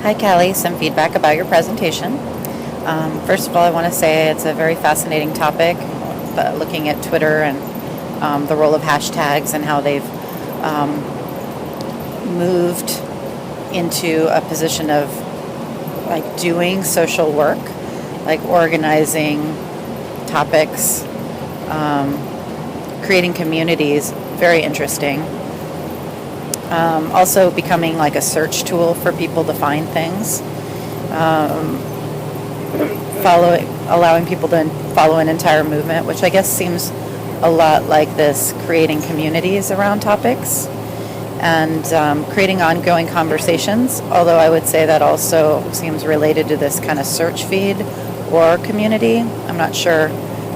Hi, Callie. Some feedback about your presentation. First of all, I want to say it's a very fascinating topic, looking at Twitter and the role of hashtags and how they've moved into a position of like doing social work, like organizing topics, creating communities. Very interesting. Also becoming like a search tool for people to find things. Allowing people to follow an entire movement, which I guess seems a lot like this, creating communities around topics and creating ongoing conversations, although I would say that also seems related to this kind of search feed or community. I'm not sure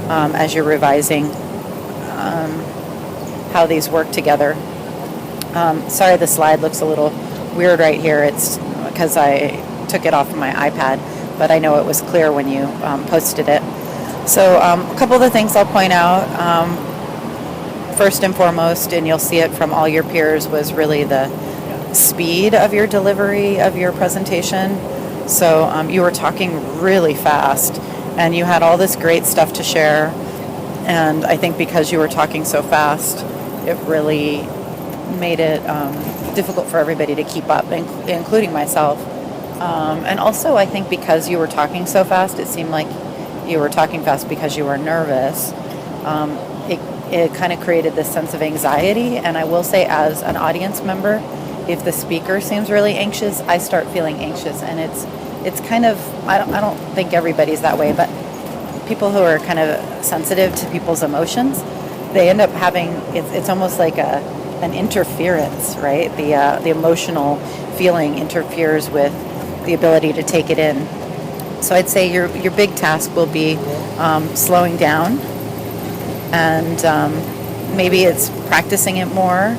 as you're revising how these work together. Sorry, the slide looks a little weird right here. It's because I took it off of my iPad, but I know it was clear when you posted it. So a couple of the things I'll point out. First and foremost, and you'll see it from all your peers, was really the speed of your delivery of your presentation. So you were talking really fast, and you had all this great stuff to share. And I think because you were talking so fast, it really made it difficult for everybody to keep up, including myself. And also, I think because you were talking so fast, it seemed like you were talking fast because you were nervous. It kind of created this sense of anxiety. And I will say, as an audience member, if the speaker seems really anxious, I start feeling anxious. And it's kind of, I don't think everybody's that way, but people who are kind of sensitive to people's emotions, they end up having, it's almost like an interference, right? The emotional feeling interferes with the ability to take it in. So I'd say your big task will be slowing down, and maybe it's practicing it more.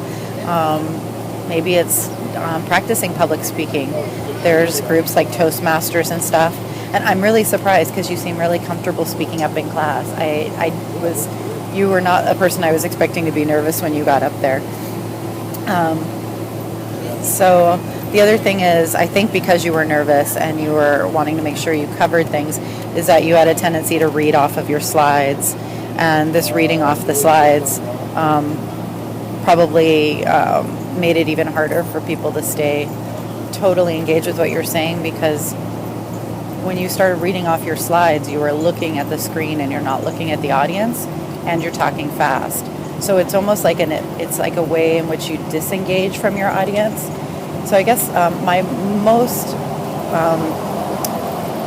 Maybe it's practicing public speaking. There's groups like Toastmasters and stuff, and I'm really surprised because you seem really comfortable speaking up in class. You were not a person I was expecting to be nervous when you got up there. So the other thing is, I think because you were nervous and you were wanting to make sure you covered things, is that you had a tendency to read off of your slides. And this reading off the slides probably made it even harder for people to stay totally engaged with what you're saying, because when you started reading off your slides, you were looking at the screen and you're not looking at the audience, and you're talking fast. So it's almost like it's like a way in which you disengage from your audience. So I guess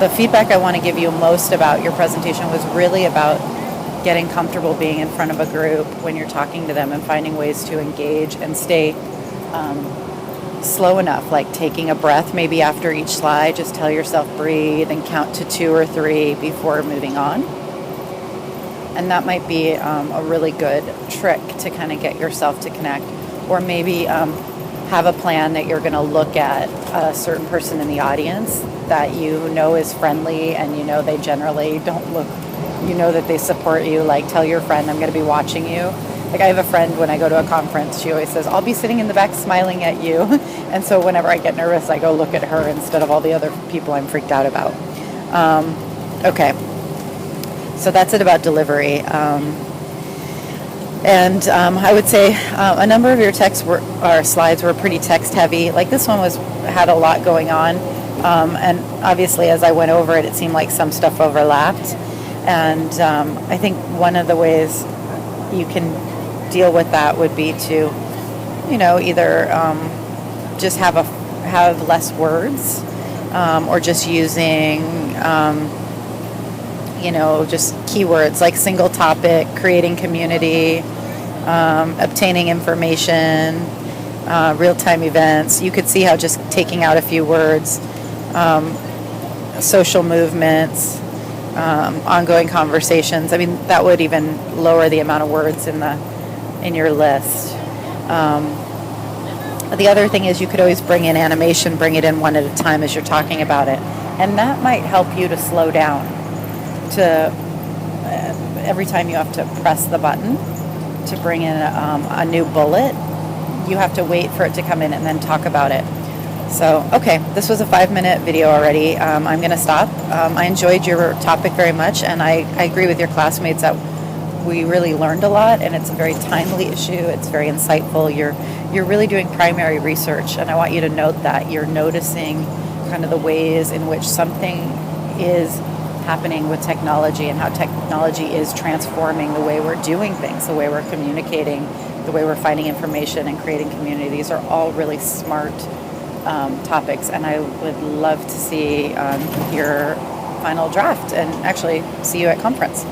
the feedback I want to give you most about your presentation was really about getting comfortable being in front of a group when you're talking to them and finding ways to engage and stay slow enough, like taking a breath maybe after each slide. Just tell yourself breathe and count to 2 or 3 before moving on. And that might be a really good trick to kind of get yourself to connect. Or maybe have a plan that you're going to look at a certain person in the audience that you know is friendly, and you know they generally don't look, you know that they support you. Like, tell your friend, I'm going to be watching you. Like, I have a friend, when I go to a conference, she always says, I'll be sitting in the back smiling at you. And so whenever I get nervous, I go look at her instead of all the other people I'm freaked out about. Okay. So that's it about delivery. And I would say a number of your slides were pretty text heavy. Like, this one had a lot going on. And obviously, as I went over it, it seemed like some stuff overlapped. And I think one of the ways you can deal with that would be to, either just have less words, or just using just keywords like single topic, creating community, obtaining information, real-time events. You could see how just taking out a few words, social movements, ongoing conversations. I mean, that would even lower the amount of words in your list. The other thing is, you could always bring in animation, bring it in one at a time as you're talking about it. And that might help you to slow down. Every time you have to press the button to bring in a new bullet, you have to wait for it to come in and then talk about it. So, okay, this was a 5-minute video already. I'm going to stop. I enjoyed your topic very much, and I agree with your classmates that we really learned a lot, and it's a very timely issue. It's very insightful. You're really doing primary research, and I want you to note that you're noticing kind of the ways in which something is happening with technology and how technology is transforming the way we're doing things, the way we're communicating, the way we're finding information and creating community. These are all really smart topics, and I would love to see your final draft and actually see you at conference.